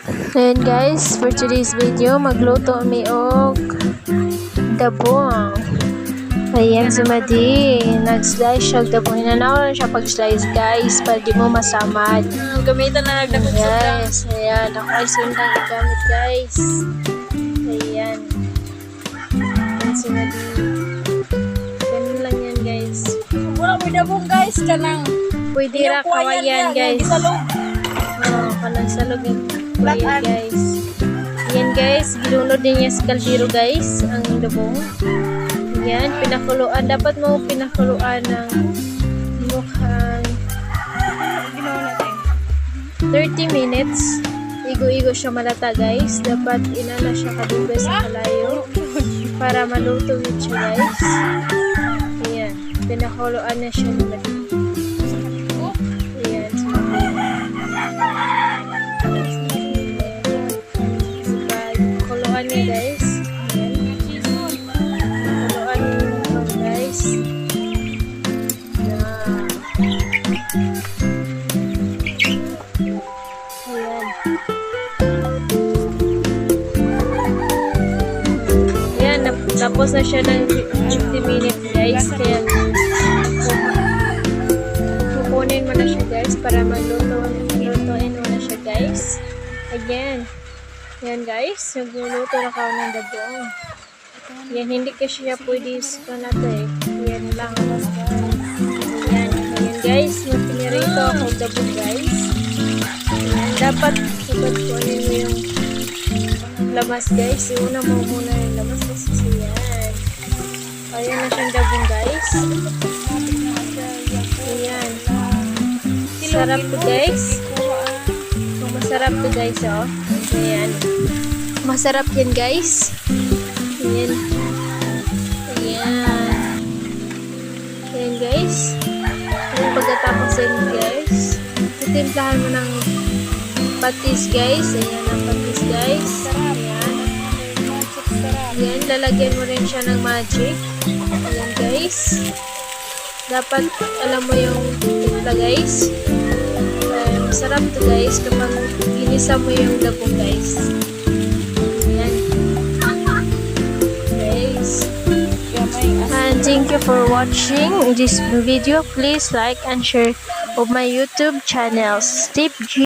Ayan guys, for today's video, magluto kami og dabong. Ayan si Madi, nag-slice siya og dabong. Hinanaw lang siya pag-slice guys, para di mo masamad. Gamitan na nagdakot sa Guys, ayan, ako ay sundang igamit guys. Ayan. Ayan si Madi. Ganun lang yan guys. wala mo dabong guys kanang Pwede ra kawayan guys. Oh, kanang salog yung kawayan guys. Ayan guys, gilunod din niya sa kaldero guys, ang dabong. Ayan, pinakuluan. Dapat mo pinakuluan ng mukhang 30 minutes. Igo-igo siya malata guys. Dapat inana siya kadugay sa kalayo para maluto yun siya guys. Ayan, pinakuluan na siya ng ayan, kuluan niya guys. Kuluan niya guys. Ayan, tapos na siya ng 50 minutes guys. Kaya kukunin mo na siya guys para malutuin mo na siya guys. Again. Yan guys, nagluluto na ka ng dabong. Yan, hindi kasi siya pwede sa nato eh. Yan lang. Yan, yan guys, magpinirito ako ng dabong guys. Yan, dapat kunin mo yung lamas guys. Iuna mo muna yung lamas kasi yan. Ayan na siyang dabong guys. Ayan. Sarap to guys. Masarap to guys oh. Ayan. Masarap yan guys. Ayan. Ayan. Ayan guys. Ayan pagkatapos yan guys. Itimplahan mo ng patis guys. Ayan ang patis guys. Ayan. Ayan. Lalagyan mo rin siya ng magic. Ayan guys. Dapat alam mo yung timpla guys. Masarap to guys kapag ginisa mo yung dabong guys. Ayan. Guys. And thank you for watching this video. Please like and share of my YouTube channel. Steve G.